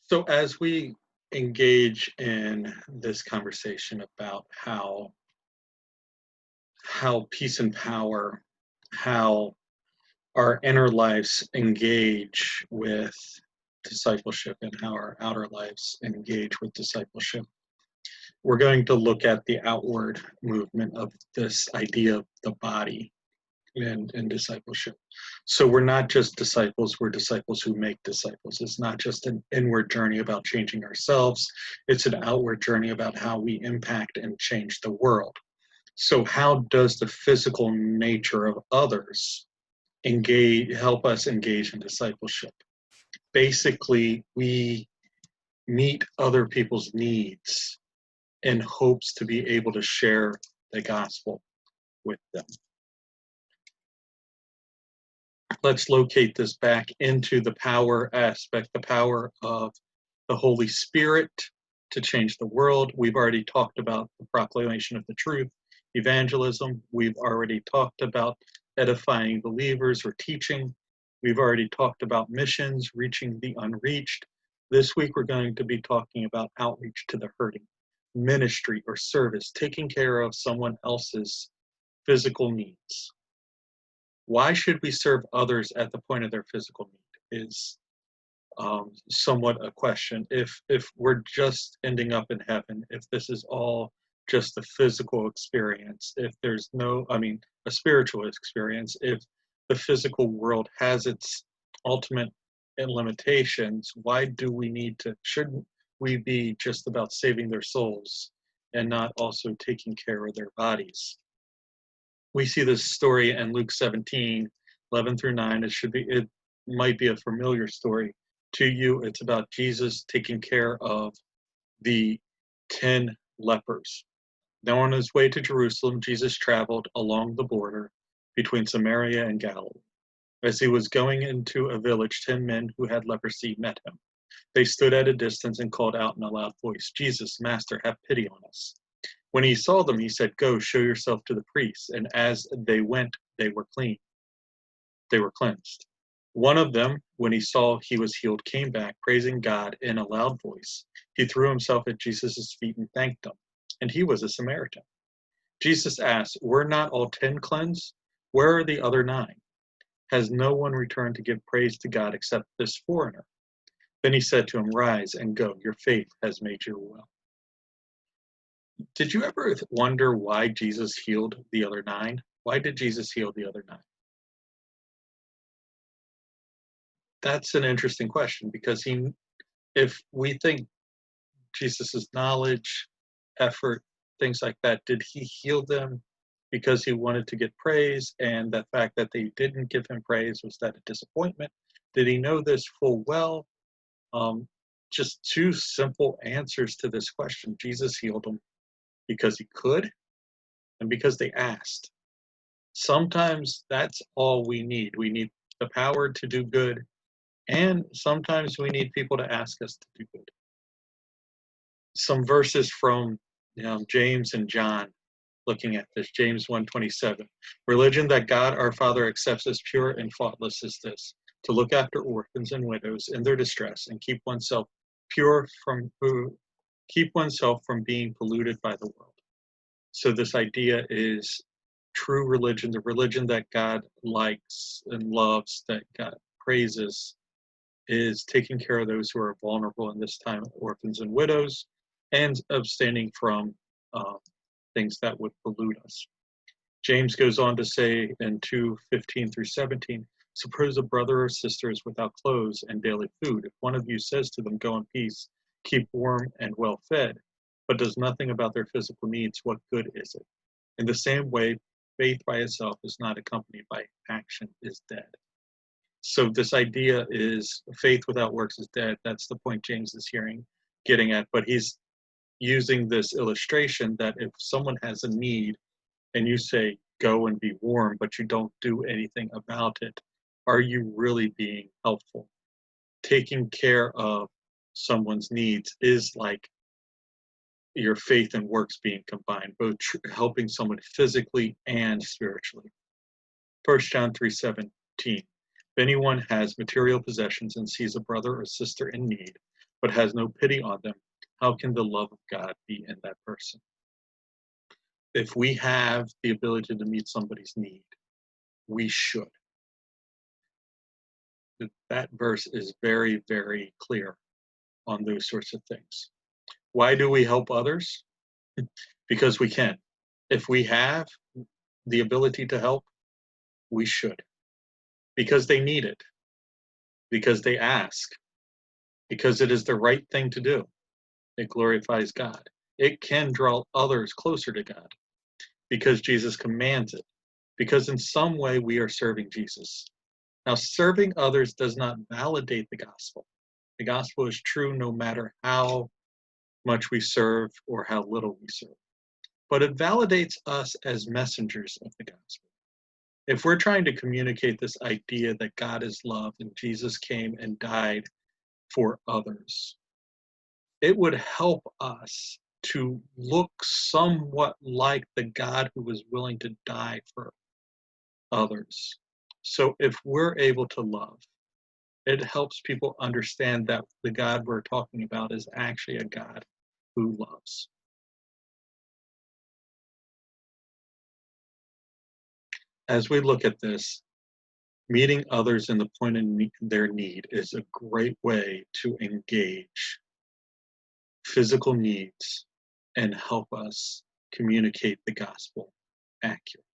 So as we engage in this conversation about how peace and power, how our inner lives engage with discipleship and how our outer lives engage with discipleship, we're going to look at the outward movement of this idea of the body in discipleship. So we're not just disciples, we're disciples who make disciples. It's not just an inward journey about changing ourselves, it's an outward journey about how we impact and change the world. So how does the physical nature of others help us engage in discipleship? Basically, we meet other people's needs in hopes to be able to share the gospel with them. Let's locate this back into the power aspect, the power of the Holy Spirit to change the world. We've already talked about the proclamation of the truth, evangelism. We've already talked about edifying believers or teaching. We've already talked about missions, reaching the unreached. This week we're going to be talking about outreach to the hurting, ministry or service, taking care of someone else's physical needs. Why should we serve others at the point of their physical need is somewhat a question. If we're just ending up in heaven, if this is all just a physical experience, if there's a spiritual experience, if the physical world has its ultimate limitations, why do we need to, shouldn't we be just about saving their souls and not also taking care of their bodies? We see this story in Luke 17:11 through 9. It might be a familiar story to you. It's about Jesus taking care of the 10 lepers. Now on his way to Jerusalem, Jesus traveled along the border between Samaria and Galilee. As he was going into a village, 10 men who had leprosy met him. They stood at a distance and called out in a loud voice, "Jesus, Master, have pity on us." When he saw them, he said, "Go, show yourself to the priests." And as they went, they were clean. They were cleansed. One of them, when he saw he was healed, came back, praising God in a loud voice. He threw himself at Jesus' feet and thanked him. And he was a Samaritan. Jesus asked, "Were not all 10 cleansed? Where are the other 9? Has no one returned to give praise to God except this foreigner?" Then he said to him, "Rise and go. Your faith has made you well." Did you ever wonder why Jesus healed the other 9? Why did Jesus heal the other 9? That's an interesting question because if we think Jesus's knowledge, effort, things like that, did he heal them because he wanted to get praise, and the fact that they didn't give him praise, was that a disappointment? Did he know this full well? Just two simple answers to this question. Jesus healed them because he could and because they asked. Sometimes that's all we need. We need the power to do good, and sometimes we need people to ask us to do good. Some verses from James and John, looking at this. James 1:27. Religion that God our Father accepts as pure and faultless is this: to look after orphans and widows in their distress and keep oneself from being polluted by the world. So this idea is true religion, the religion that God likes and loves, that God praises, is taking care of those who are vulnerable in this time, orphans and widows, and abstaining from things that would pollute us. James goes on to say in 2:15 through 17, suppose a brother or sister is without clothes and daily food. If one of you says to them, go in peace, keep warm and well fed, but does nothing about their physical needs, what good is it? In the same way, faith by itself is not accompanied by action is dead. So this idea is faith without works is dead. That's the point James is getting at. But he's using this illustration that if someone has a need and you say, go and be warm, but you don't do anything about it, are you really being helpful? Taking care of someone's needs is like your faith and works being combined, both helping someone physically and spiritually. 1 John 3:17. If anyone has material possessions and sees a brother or sister in need, but has no pity on them, how can the love of God be in that person? If we have the ability to meet somebody's need, we should. That verse is very, very clear on those sorts of things. Why do we help others? Because we can. If we have the ability to help, we should. Because they need it. Because they ask. Because it is the right thing to do. It glorifies God. It can draw others closer to God. Because Jesus commands it. Because in some way we are serving Jesus. Now, serving others does not validate the gospel. The gospel is true no matter how much we serve or how little we serve. But it validates us as messengers of the gospel. If we're trying to communicate this idea that God is love and Jesus came and died for others, it would help us to look somewhat like the God who was willing to die for others. So if we're able to love, it helps people understand that the God we're talking about is actually a God who loves. As we look at this, meeting others in the point of their need is a great way to engage physical needs and help us communicate the gospel accurately.